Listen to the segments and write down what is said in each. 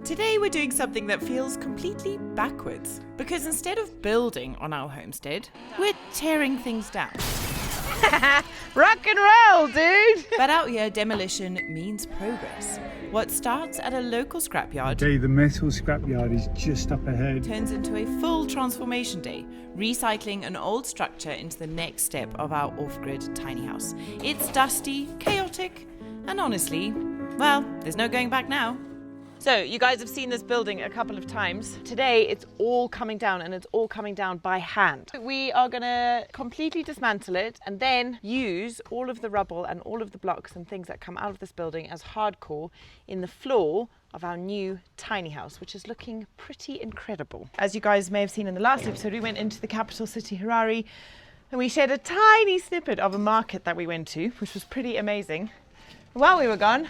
Today we're doing something that feels completely backwards, because instead of building on our homestead, we're tearing things down. Rock and roll, dude! But out here, demolition means progress. What starts at a local scrapyard Okay, the metal scrapyard is just up ahead. turns into a full transformation day, recycling an old structure into the next step of our off-grid tiny house. It's dusty, chaotic, and honestly, well, there's no going back now. So, you guys have seen this building a couple of times. Today, it's all coming down, and it's all coming down by hand. We are gonna completely dismantle it and then use all of the rubble and all of the blocks and things that come out of this building as hardcore in the floor of our new tiny house, which is looking pretty incredible. As you guys may have seen in the last episode, we went into the capital city, Harare, and we shared a tiny snippet of a market that we went to, which was pretty amazing. While we were gone,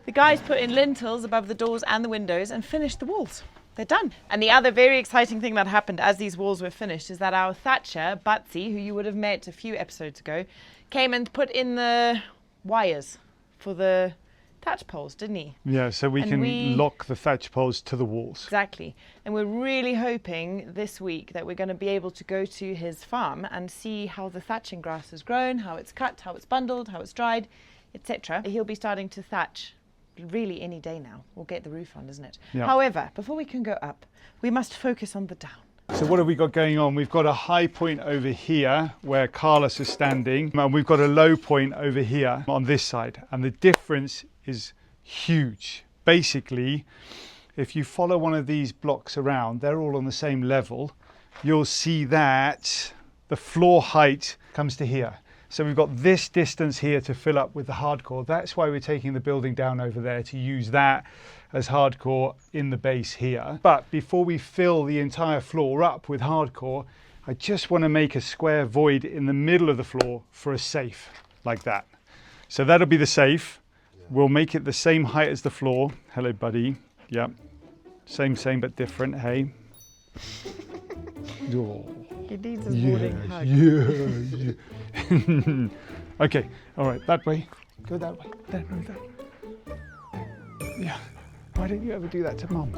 the guys put in lintels above the doors and the windows and finished the walls. They're done. And the other very exciting thing that happened as these walls were finished is that our thatcher, Batsy, who you would have met a few episodes ago, came and put in the wires for the thatch poles, didn't he? Yeah, so we can lock the thatch poles to the walls. Exactly. And we're really hoping this week that we're going to be able to go to his farm and see how the thatching grass has grown, how it's cut, how it's bundled, how it's dried, etc. He'll be starting to thatch really any day now. We'll get the roof on, isn't it? Yeah. However, before we can go up, we must focus on the down. So what have we got going on? We've got a high point over here where Carlos is standing, and we've got a low point over here on this side. And the difference is huge. Basically, if you follow one of these blocks around, they're all on the same level. You'll see that the floor height comes to here. So we've got this distance here to fill up with the hardcore. That's why we're taking the building down over there, to use that as hardcore in the base here. But before we fill the entire floor up with hardcore, I just want to make a square void in the middle of the floor for a safe, like that. So that'll be the safe. We'll make it the same height as the floor. Hello, buddy. Yep. Same, but different. Hey. Oh. He needs his morning hug. Yeah. Okay, all right, that way. Go that way. That. Yeah. Why don't you ever do that to Mum?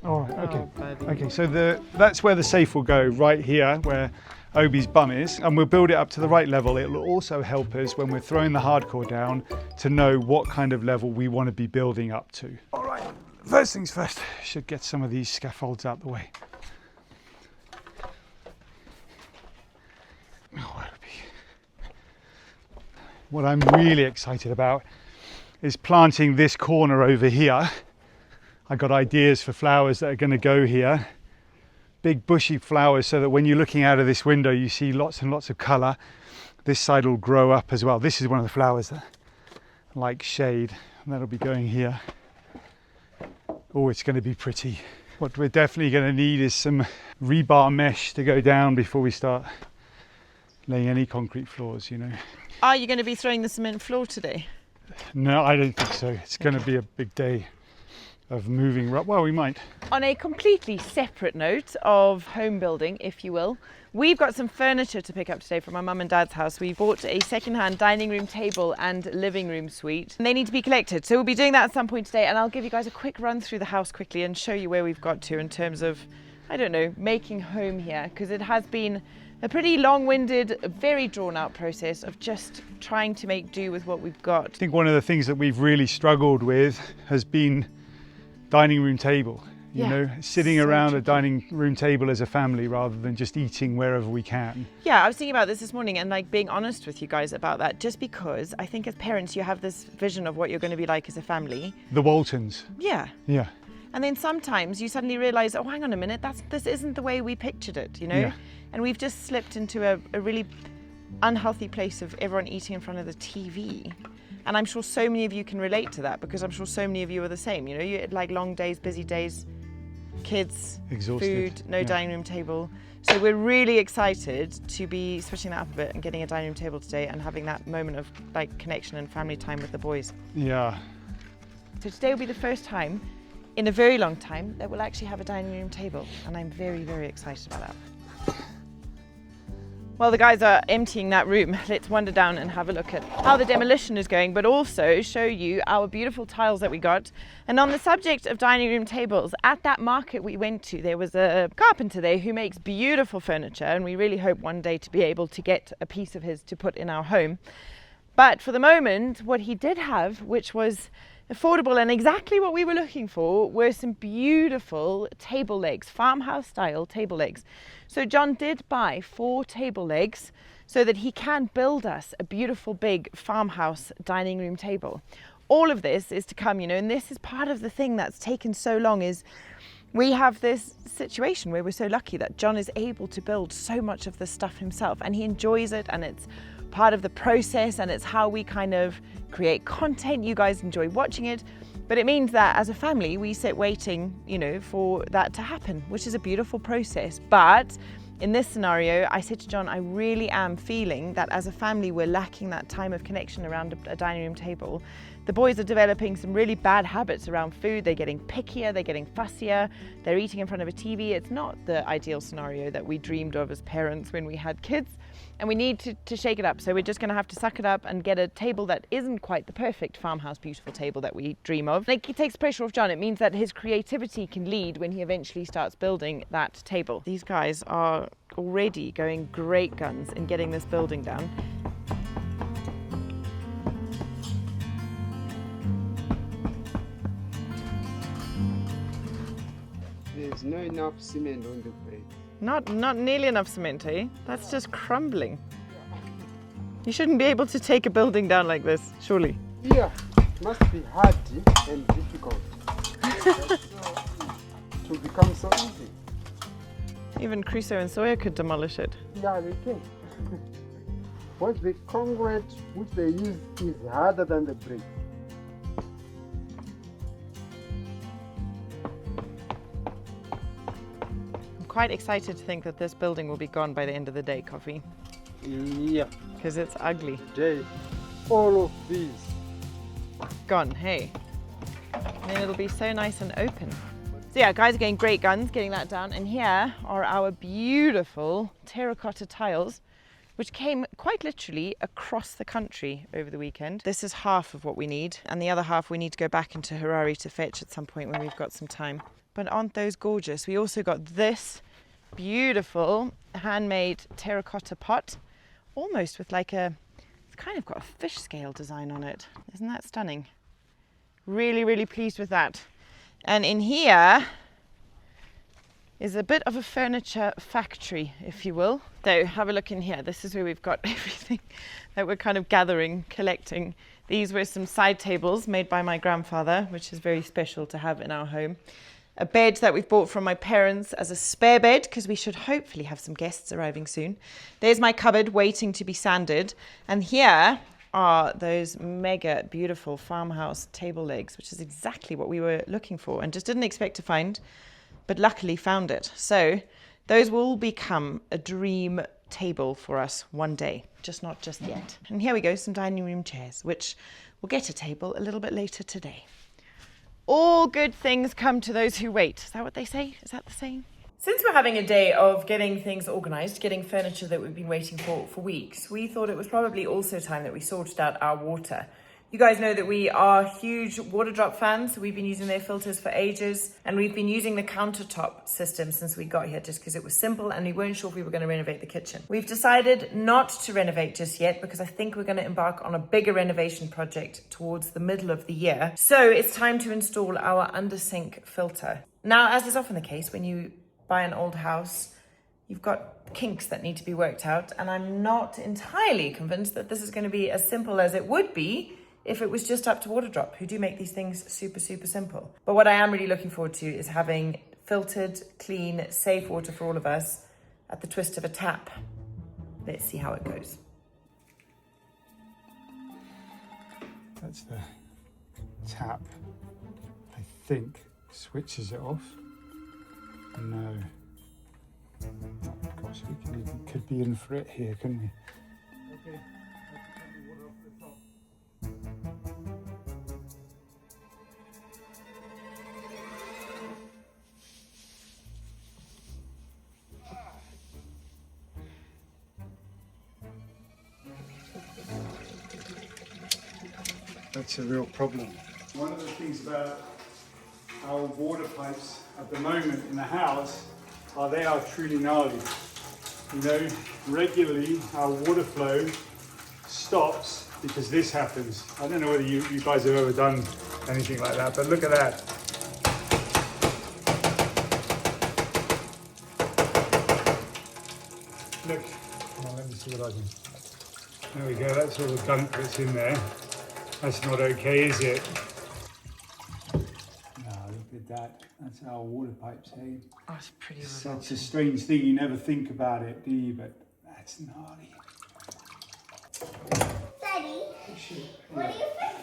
All right, okay. Oh, okay, so that's where the safe will go, right here, where Obi's bum is, and we'll build it up to the right level. It will also help us when we're throwing the hardcore down to know what kind of level we want to be building up to. All right, first things first, should get some of these scaffolds out the way. What I'm really excited about is planting this corner over here. I got ideas for flowers that are going to go here. Big bushy flowers, so that when you're looking out of this window you see lots and lots of colour. This side will grow up as well. This is one of the flowers that like shade, and that'll be going here. Oh, it's going to be pretty. What we're definitely going to need is some rebar mesh to go down before we start laying any concrete floors, you know. Are you going to be throwing the cement floor today? No, I don't think so. It's going to be a big day of moving. Well, we might. On a completely separate note of home building, if you will, we've got some furniture to pick up today from my mum and dad's house. We bought a second-hand dining room table and living room suite, and they need to be collected. So we'll be doing that at some point today, and I'll give you guys a quick run through the house quickly and show you where we've got to in terms of, I don't know, making home here, because it has been a pretty long-winded, very drawn-out process of just trying to make do with what we've got. I think one of the things that we've really struggled with has been dining room table. You know, sitting around a dining room table as a family rather than just eating wherever we can. Yeah, I was thinking about this morning and like being honest with you guys about that, just because I think as parents you have this vision of what you're going to be like as a family. The Waltons. Yeah. Yeah. And then sometimes you suddenly realise, oh, hang on a minute, this isn't the way we pictured it, you know? Yeah. And we've just slipped into a really unhealthy place of everyone eating in front of the TV. And I'm sure so many of you can relate to that, because I'm sure so many of you are the same. You know, you had like long days, busy days, kids, exhausted, food, no dining room table. So we're really excited to be switching that up a bit and getting a dining room table today and having that moment of like connection and family time with the boys. Yeah. So today will be the first time in a very long time that we'll actually have a dining room table, and I'm very, very excited about that. While the guys are emptying that room, let's wander down and have a look at how the demolition is going, but also show you our beautiful tiles that we got. And on the subject of dining room tables, at that market we went to, there was a carpenter there who makes beautiful furniture, and we really hope one day to be able to get a piece of his to put in our home. But for the moment, what he did have, which was affordable and exactly what we were looking for, were some beautiful table legs, farmhouse style table legs. So John did buy 4 table legs so that he can build us a beautiful big farmhouse dining room table. All of this is to come, and this is part of the thing that's taken so long, is we have this situation where we're so lucky that John is able to build so much of the stuff himself, and he enjoys it, and it's part of the process, and it's how we kind of create content. You guys enjoy watching it, but it means that as a family we sit waiting, for that to happen, which is a beautiful process. But in this scenario, I said to John, I really am feeling that as a family we're lacking that time of connection around a dining room table. The boys are developing some really bad habits around food. They're getting pickier, they're getting fussier, they're eating in front of a TV. It's not the ideal scenario that we dreamed of as parents when we had kids, and we need to shake it up. So we're just going to have to suck it up and get a table that isn't quite the perfect farmhouse beautiful table that we dream of. It takes pressure off John. It means that his creativity can lead when he eventually starts building that table. These guys are already going great guns in getting this building down. There's not enough cement on the brick. Not nearly enough cement, eh? That's just crumbling. You shouldn't be able to take a building down like this, surely. Yeah, it must be hard and difficult to become so easy. Even Crusoe and Sawyer could demolish it. Yeah, they can. But the concrete which they use is harder than the brick. Quite excited to think that this building will be gone by the end of the day, Coffee. Yeah. Because it's ugly. Today, all of these. Gone, hey. And then it'll be so nice and open. So yeah, guys are getting great guns, getting that down. And here are our beautiful terracotta tiles, which came quite literally across the country over the weekend. This is half of what we need. And the other half we need to go back into Harare to fetch at some point when we've got some time. But aren't those gorgeous? We also got this beautiful handmade terracotta pot, almost with like it's kind of got a fish scale design on it. Isn't that stunning? Really, really pleased with that. And in here is a bit of a furniture factory, if you will. So have a look in here. This is where we've got everything that we're kind of gathering, collecting. These were some side tables made by my grandfather, which is very special to have in our home. A bed that we've bought from my parents as a spare bed, because we should hopefully have some guests arriving soon. There's my cupboard waiting to be sanded. And here are those mega beautiful farmhouse table legs, which is exactly what we were looking for and just didn't expect to find, but luckily found it. So those will become a dream table for us one day, just not just yet. And here we go, some dining room chairs, which will get a table a little bit later today. All good things come to those who wait. Is that what they say? Is that the saying? Since we're having a day of getting things organised, getting furniture that we've been waiting for weeks, we thought it was probably also time that we sorted out our water. You guys know that we are huge water drop fans, so we've been using their filters for ages, and we've been using the countertop system since we got here just because it was simple and we weren't sure if we were going to renovate the kitchen. We've decided not to renovate just yet because I think we're going to embark on a bigger renovation project towards the middle of the year. So it's time to install our under-sink filter. Now, as is often the case when you buy an old house, you've got kinks that need to be worked out, and I'm not entirely convinced that this is going to be as simple as it would be if it was just up to Water Drop, who do make these things super, super simple. But what I am really looking forward to is having filtered, clean, safe water for all of us at the twist of a tap. Let's see how it goes. That's the tap, I think, switches it off. No. Gosh, we could be in for it here, couldn't we? Okay. That's a real problem. One of the things about our water pipes at the moment in the house are they are truly gnarly. You know, regularly our water flow stops because this happens. I don't know whether you guys have ever done anything like that, but look at that. Look, oh, let me see what I can. There we go, that's all the gunk that's in there. That's not okay, is it? No, look at that. That's our water pipes, hey? Oh, it's pretty Such a strange thing, you never think about it, do you? But that's gnarly. Daddy, what are you fixing?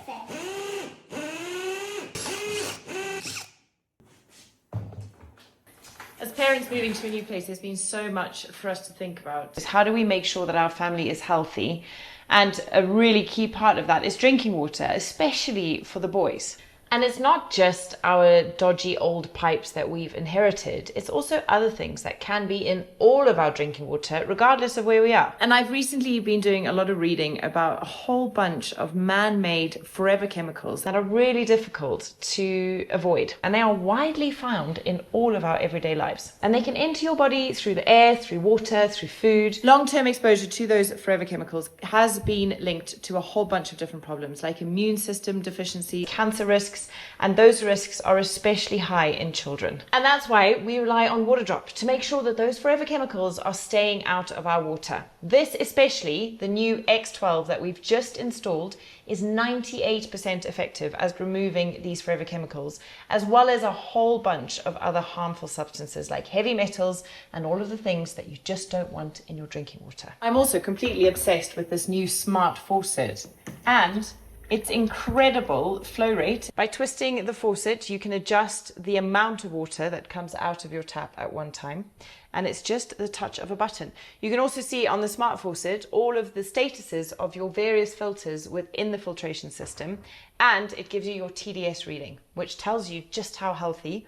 As parents moving to a new place, there's been so much for us to think about. How do we make sure that our family is healthy? And a really key part of that is drinking water, especially for the boys. And it's not just our dodgy old pipes that we've inherited, it's also other things that can be in all of our drinking water, regardless of where we are. And I've recently been doing a lot of reading about a whole bunch of man-made forever chemicals that are really difficult to avoid. And they are widely found in all of our everyday lives. And they can enter your body through the air, through water, through food. Long-term exposure to those forever chemicals has been linked to a whole bunch of different problems, like immune system deficiency, cancer risks, and those risks are especially high in children. And that's why we rely on water drop to make sure that those forever chemicals are staying out of our water. This, especially the new X12 that we've just installed, is 98% effective as removing these forever chemicals, as well as a whole bunch of other harmful substances like heavy metals and all of the things that you just don't want in your drinking water. I'm also completely obsessed with this new smart faucet and its incredible flow rate. By twisting the faucet, you can adjust the amount of water that comes out of your tap at one time, and it's just the touch of a button. You can also see on the smart faucet all of the statuses of your various filters within the filtration system, and it gives you your TDS reading, which tells you just how healthy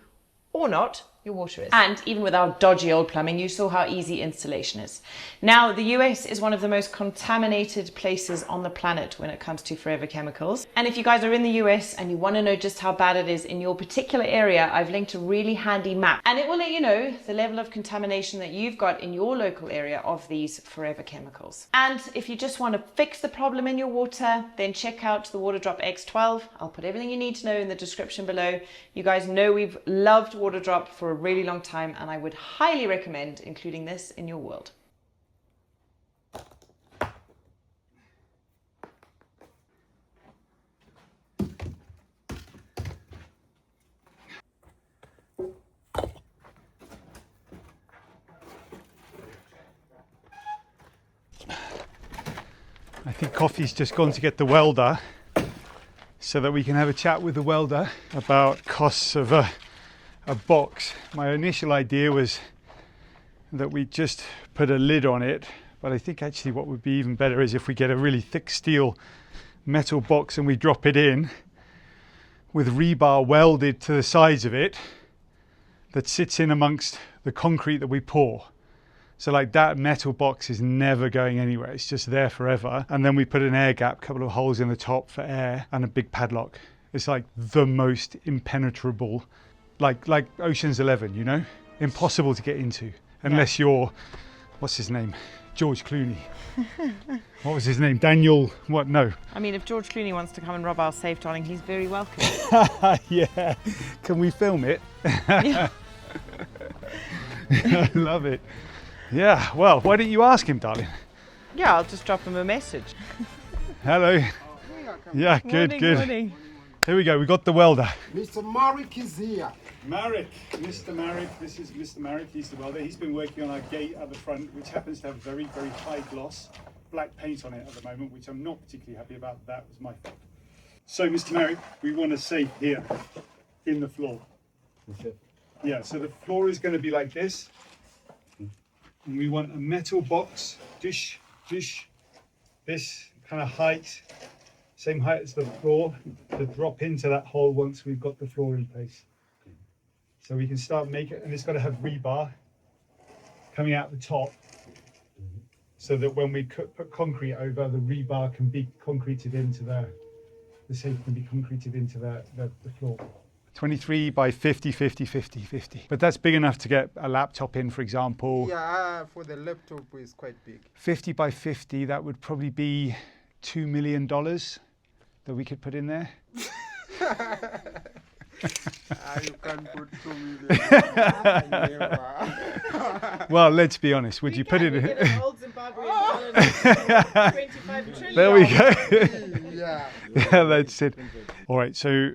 or not your water is. And even with our dodgy old plumbing, you saw how easy installation is. Now, the US is one of the most contaminated places on the planet when it comes to forever chemicals. And if you guys are in the US and you want to know just how bad it is in your particular area, I've linked a really handy map, and it will let you know the level of contamination that you've got in your local area of these forever chemicals. And if you just want to fix the problem in your water, then check out the Water Drop X12. I'll put everything you need to know in the description below. You guys know we've loved Water Drop for a really long time, and I would highly recommend including this in your world. I think Coffee's just gone to get the welder so that we can have a chat with the welder about costs of a box. My initial idea was that we just put a lid on it, but I think actually what would be even better is if we get a really thick steel metal box and we drop it in with rebar welded to the sides of it that sits in amongst the concrete that we pour. So like that metal box is never going anywhere, it's just there forever. And then we put an air gap, a couple of holes in the top for air, and a big padlock. It's like the most impenetrable, like Ocean's 11, you know? Impossible to get into, unless you're, what's his name? George Clooney. What was his name? Daniel, what? No. I mean, if George Clooney wants to come and rob our safe, darling, he's very welcome. Yeah, can we film it? Yeah. I love it. Yeah, well, why don't you ask him, darling? Yeah, I'll just drop him a message. Hello. Yeah, good, Morning, good. morning. Here we go, we got the welder. Mr. Marek is here. Marek, Mr. Marek, this is Mr. Marek, he's the welder. He's been working on our gate at the front, which happens to have very, very high gloss black paint on it at the moment, which I'm not particularly happy about. That was my fault. So, Mr. Marek, we want a safe here in the floor. Yeah, so the floor is going to be like this. And we want a metal box, dish, this kind of height, same height as the floor, to drop into that hole once we've got the floor in place. So we can start making, and it's got to have rebar coming out the top, so that when we put concrete over, the rebar can be concreted into there. the safe can be concreted into the floor. 23 by 50, 50, 50, 50. But that's big enough to get a laptop in, for example. Yeah, for the laptop is quite big. 50 by 50, that would probably be $2 million that we could put in there. You can't put 2 million. Never. Well, let's be honest. Would you put it in? An old Zimbabwean 25 trillion. There we go. Yeah. Yeah, that's it. All right, so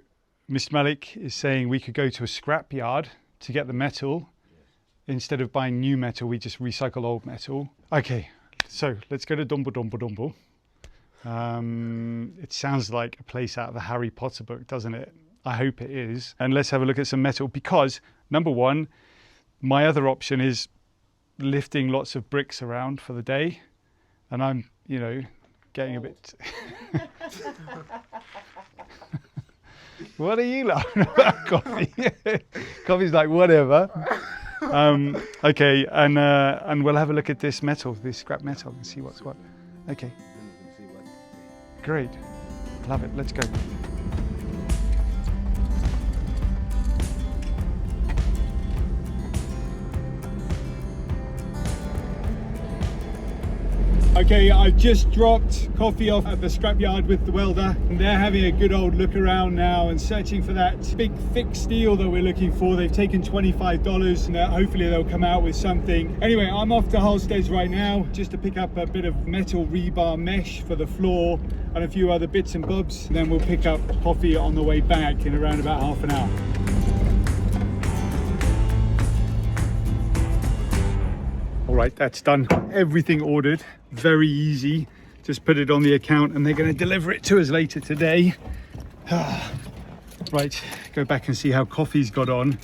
Mr. Malik is saying we could go to a scrap yard to get the metal. Instead of buying new metal, we just recycle old metal. Okay, so let's go to Dumbo Dumbo Dumbo. It sounds like a place out of the Harry Potter book, doesn't it? I hope it is. And let's have a look at some metal because, number one, my other option is lifting lots of bricks around for the day. And I'm, you know, getting a bit... What are you laughing about, Coffee? Coffee's like, whatever. Okay, and we'll have a look at this metal, this scrap metal, and see what's what. Okay. Great. Love it. Let's go. Okay, I've just dropped Coffee off at the scrapyard with the welder. And they're having a good old look around now and searching for that big thick steel that we're looking for. They've taken $25 and hopefully they'll come out with something. Anyway, I'm off to Homestead right now just to pick up a bit of metal rebar mesh for the floor and a few other bits and bobs. And then we'll pick up Coffee on the way back in around about half an hour. All right, that's done. Everything ordered, very easy. Just put it on the account and they're going to deliver it to us later today. Right, go back and see how Coffee's got on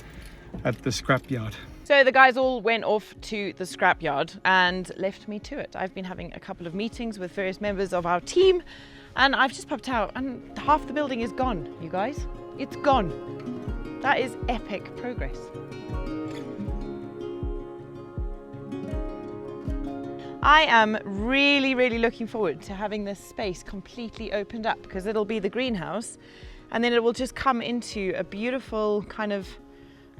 at the scrapyard. So the guys all went off to the scrapyard and left me to it. I've been having a couple of meetings with various members of our team and I've just popped out and half the building is gone, you guys. It's gone. That is epic progress. I am really looking forward to having this space completely opened up because it'll be the greenhouse and then it will just come into a beautiful kind of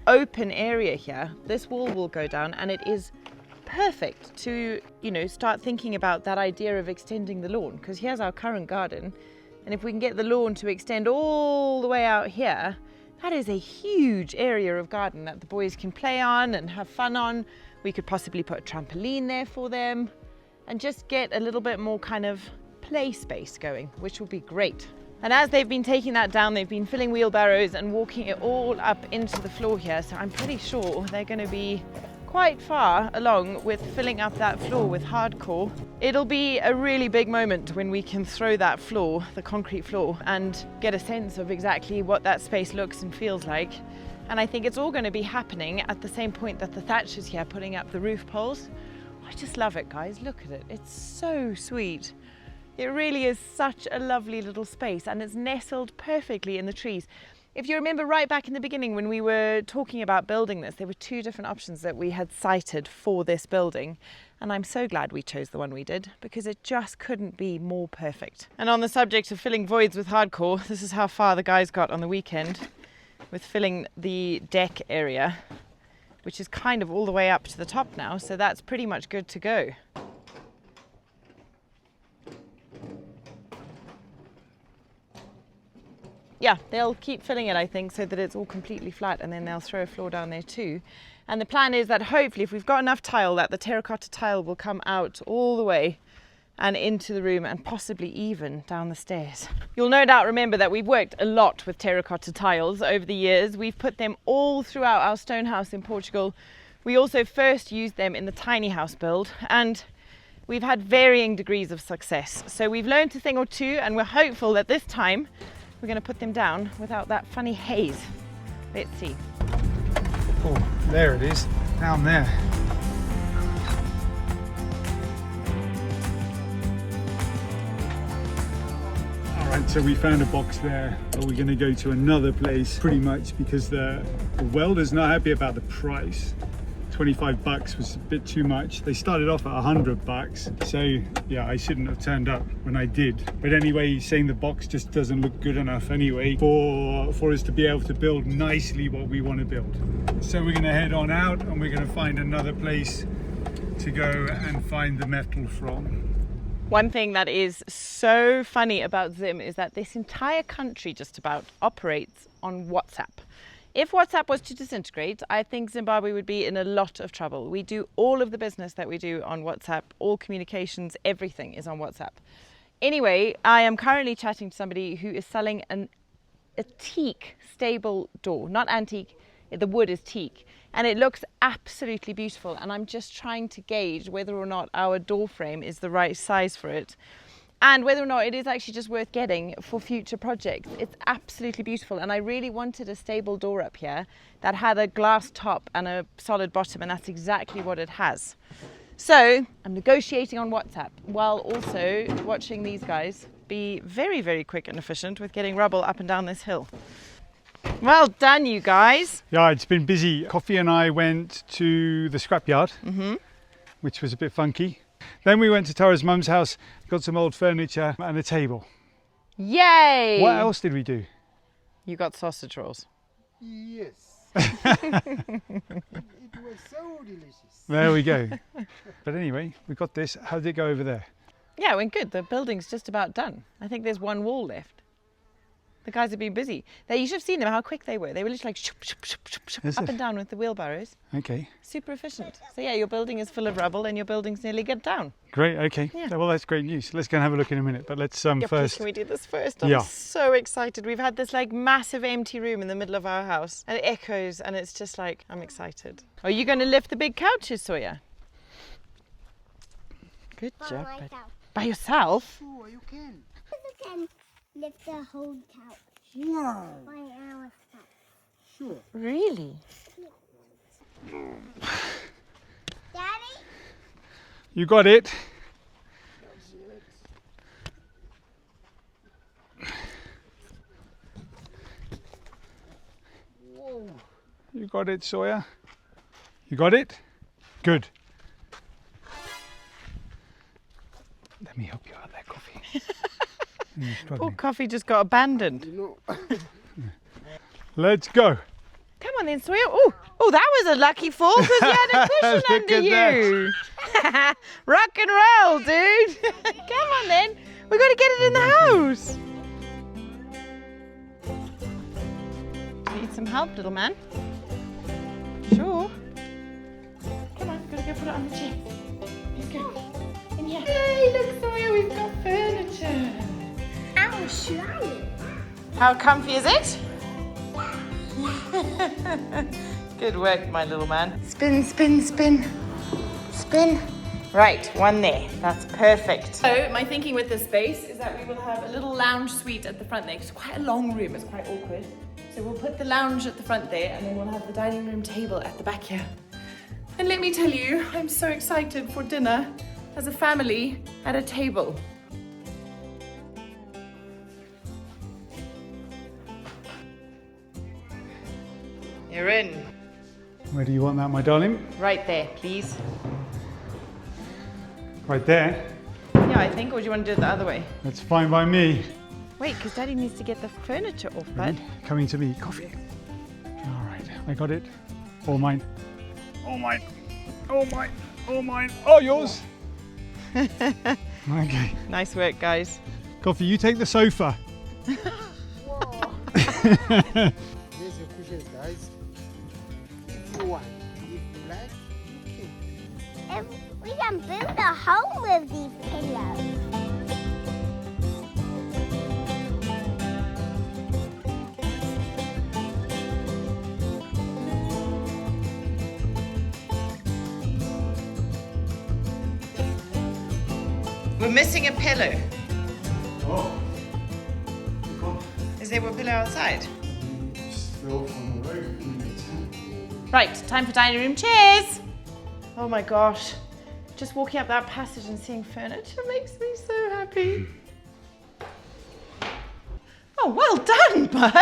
open area here. This wall will go down and it is perfect to, you know, start thinking about that idea of extending the lawn because here's our current garden and if we can get the lawn to extend all the way out here, that is a huge area of garden that the boys can play on and have fun on. We could possibly put a trampoline there for them and just get a little bit more kind of play space going, which will be great. And as they've been taking that down, they've been filling wheelbarrows and walking it all up into the floor here. So I'm pretty sure they're going to be quite far along with filling up that floor with hardcore. It'll be a really big moment when we can throw that floor, the concrete floor, and get a sense of exactly what that space looks and feels like. And I think it's all going to be happening at the same point that the thatch is here putting up the roof poles. I just love it, guys. Look at it. It's so sweet. It really is such a lovely little space and it's nestled perfectly in the trees. If you remember right back in the beginning when we were talking about building this, there were two different options that we had cited for this building. And I'm so glad we chose the one we did because it just couldn't be more perfect. And on the subject of filling voids with hardcore, this is how far the guys got on the weekend with filling the deck area, which is kind of all the way up to the top now, so that's pretty much good to go. Yeah, they'll keep filling it, I think, so that it's all completely flat, and then they'll throw a floor down there too. And the plan is that hopefully, if we've got enough tile, that the terracotta tile will come out all the way and into the room and possibly even down the stairs. You'll no doubt remember that we've worked a lot with terracotta tiles over the years. We've put them all throughout our stone house in Portugal. We also first used them in the tiny house build and we've had varying degrees of success. So we've learned a thing or two and we're hopeful that this time we're going to put them down without that funny haze. Let's see. Oh, there it is, down there. Right, so we found a box there, but we're going to go to another place pretty much because the welder's not happy about the price. 25 bucks was a bit too much. They started off at 100 bucks. So yeah, I shouldn't have turned up when I did. But anyway, he's saying the box just doesn't look good enough anyway for us to be able to build nicely what we want to build. So we're gonna head on out and we're gonna find another place to go and find the metal from. One thing that is so funny about Zim is that this entire country just about operates on WhatsApp. If WhatsApp was to disintegrate, I think Zimbabwe would be in a lot of trouble. We do all of the business that we do on WhatsApp, all communications, everything is on WhatsApp. Anyway, I am currently chatting to somebody who is selling a teak stable door, not antique, the wood is teak. And it looks absolutely beautiful. And I'm just trying to gauge whether or not our door frame is the right size for it. And whether or not it is actually just worth getting for future projects. It's absolutely beautiful. And I really wanted a stable door up here that had a glass top and a solid bottom. And that's exactly what it has. So I'm negotiating on WhatsApp while also watching these guys be very, very quick and efficient with getting rubble up and down this hill. Well done, you guys. Yeah, it's been busy. Coffee and I went to the scrapyard, which was a bit funky. Then we went to Tara's mum's house, got some old furniture and a table. Yay! What else did we do? You got sausage rolls. Yes. It was so delicious. There we go. But anyway, we got this. How did it go over there? Yeah, it went good. The building's just about done. I think there's one wall left. The guys have been busy. You should have seen them, how quick they were. They were literally like shoop, shoop, shoop, shoop, shoop, up and down with the wheelbarrows. Okay. Super efficient. So yeah, your building is full of rubble and your building's nearly good down. Great, okay. Yeah. Well, that's great news. Let's go and have a look in a minute. But let's Yeah, please, first... can we do this first? I'm so excited. We've had this like massive empty room in the middle of our house and it echoes and it's just like, I'm excited. Are you going to lift the big couches, Sawyer? Good job. By bud. myself. By yourself? Sure, you can. You can lift the whole couch Wow. by ourselves. Sure. Really? Daddy? You got it. Whoa. You got it, Sawyer. You got it? Good. Let me help you out there, Coffee. You're Poor struggling. Coffee just got abandoned. You know, Let's go. Come on then, Sawyer. Oh, that was a lucky fall because you had a cushion Look under at you. Rock and roll, dude. Come on then. We've got to get it in the house. Do you need some help, little man? Sure. Come on, gotta go put it on the chair. Let's go. In here. Hey, look, Sawyer, we've got furniture. How shiny. How comfy is it? Good work, my little man. Spin, spin, spin. Spin. Right, one there. That's perfect. So my thinking with this space is that we will have a little lounge suite at the front there. It's quite a long room, it's quite awkward. So we'll put the lounge at the front there and then we'll have the dining room table at the back here. And let me tell you, I'm so excited for dinner as a family at a table. You're in. Where do you want that, my darling? Right there, please. Right there. Yeah, I think, or do you want to do it the other way? That's fine by me. Wait, because Daddy needs to get the furniture off, bud. Coming to me. Coffee. All right, I got it. All mine. All mine. All mine. All mine. Oh, yours. Okay. Nice work, guys. Coffee, you take the sofa. whoa. There's your cushions, guys. If you want, if you like, you can. We can build a home with these pillows. We're missing a pillow. Oh. Is there a pillow outside? Still on the road. Right, time for dining room. Cheers! Oh my gosh. Just walking up that passage and seeing furniture makes me so happy. Oh, well done, bud.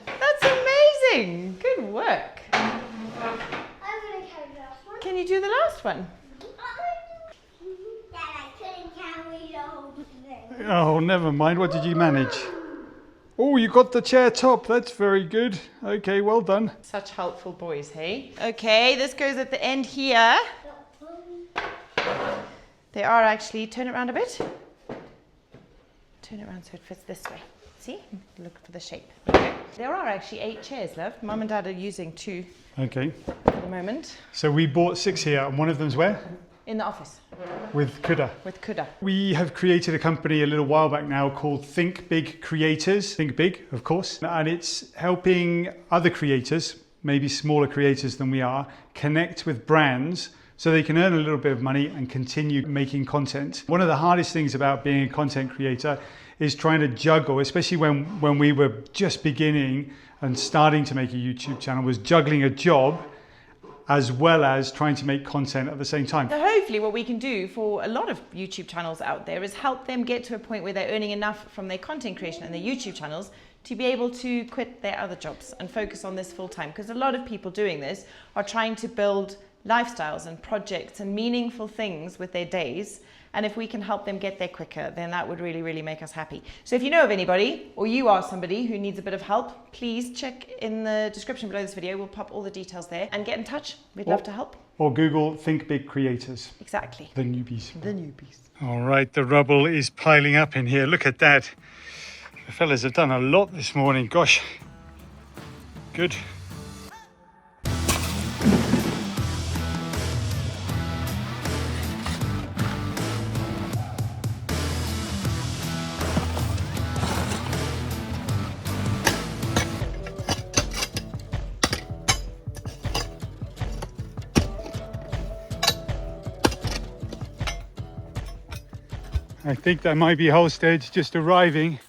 That's amazing. Good work. I'm gonna carry it off. Can you do the last one? Dad, I couldn't carry the whole thing. Oh, never mind. What did you manage? Oh, you got the chair top. That's very good. Okay, well done. Such helpful boys, hey? Okay, this goes at the end here. They are actually, turn it around a bit. Turn it around so it fits this way. See? Look for the shape. Okay. There are actually 8 chairs, love. Mum and Dad are using 2 Okay. at the moment. So we bought 6 here, and one of them's where? In the office With Kuda. with Kuda. We have created a company a little while back now called Think Big Creators. Think Big, of course. And it's helping other creators, maybe smaller creators than we are, connect with brands so they can earn a little bit of money and continue making content. One of the hardest things about being a content creator is trying to juggle, especially when we were just beginning and starting to make a YouTube channel, was juggling a job as well as trying to make content at the same time. So hopefully what we can do for a lot of YouTube channels out there is help them get to a point where they're earning enough from their content creation and their YouTube channels to be able to quit their other jobs and focus on this full time. Because a lot of people doing this are trying to build lifestyles and projects and meaningful things with their days. And if we can help them get there quicker, then that would really, really make us happy. So if you know of anybody, or you are somebody who needs a bit of help, please check in the description below this video. We'll pop all the details there and get in touch. We'd love to help. Or Google Think Big Creators. Exactly. The Newbies. The Newbies. All right, the rubble is piling up in here. Look at that. The fellas have done a lot this morning. Gosh. Good. I think that might be Homestead just arriving.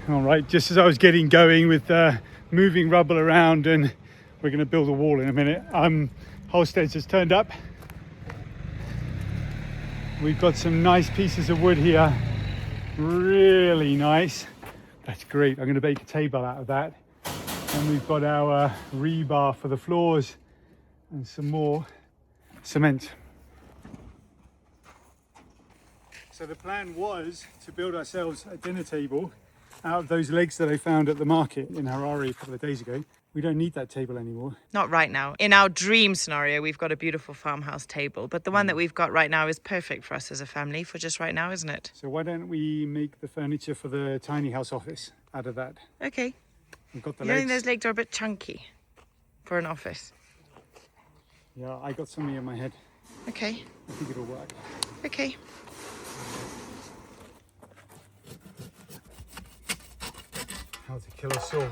All right, just as I was getting going with moving rubble around, and we're going to build a wall in a minute. Homestead just turned up. We've got some nice pieces of wood here, really nice. That's great. I'm going to bake a table out of that. And we've got our rebar for the floors and some more cement. So the plan was to build ourselves a dinner table out of those legs that I found at the market in Harare a couple of days ago. We don't need that table anymore. Not right now. In our dream scenario, we've got a beautiful farmhouse table, but the one that we've got right now is perfect for us as a family for just right now, isn't it? So why don't we make the furniture for the tiny house office out of that? Okay. We've got the You don't legs. think those legs are a bit chunky for an office? Yeah, I got something in my head. Okay. I think it'll work. Okay. How to kill a saw.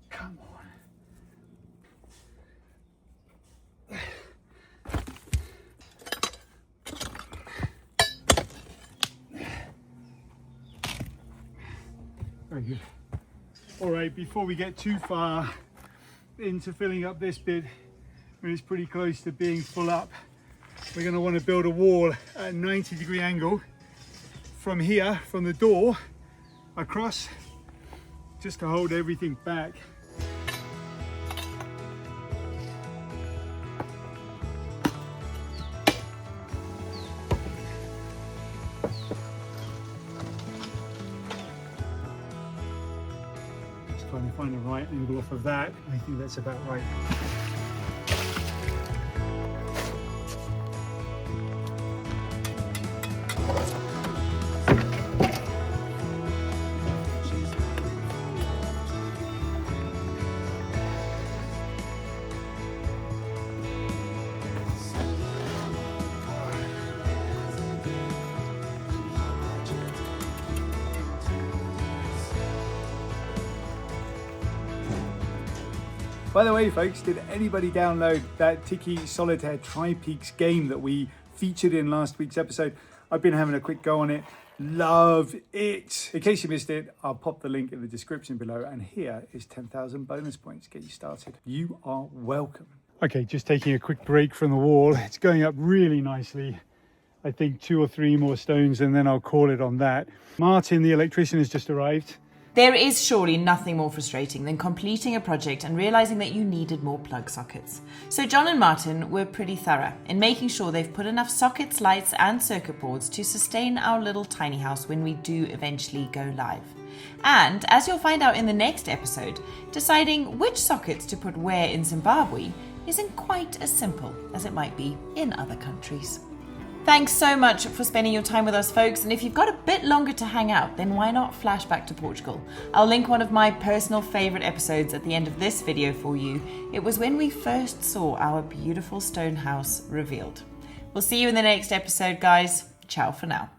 Come on. Very good. All right, before we get too far into filling up this bit, when it's pretty close to being full up, we're going to want to build a wall at a 90-degree angle from here, from the door, across, just to hold everything back. Trying to find the right angle off of that. I think that's about right. By the way, folks, did anybody download that Tiki Solitaire Tri-Peaks game that we featured in last week's episode? I've been having a quick go on it. Love it. In case you missed it, I'll pop the link in the description below, and here is 10,000 bonus points to get you started. You are welcome. Okay, just taking a quick break from the wall. It's going up really nicely. I think 2 or 3 more stones and then I'll call it on that. Martin, the electrician, has just arrived. There is surely nothing more frustrating than completing a project and realizing that you needed more plug sockets. So John and Martin were pretty thorough in making sure they've put enough sockets, lights and circuit boards to sustain our little tiny house when we do eventually go live. And as you'll find out in the next episode, deciding which sockets to put where in Zimbabwe isn't quite as simple as it might be in other countries. Thanks so much for spending your time with us, folks, and if you've got a bit longer to hang out, then why not flash back to Portugal? I'll link one of my personal favourite episodes at the end of this video for you. It was when we first saw our beautiful stone house revealed. We'll see you in the next episode, guys. Ciao for now.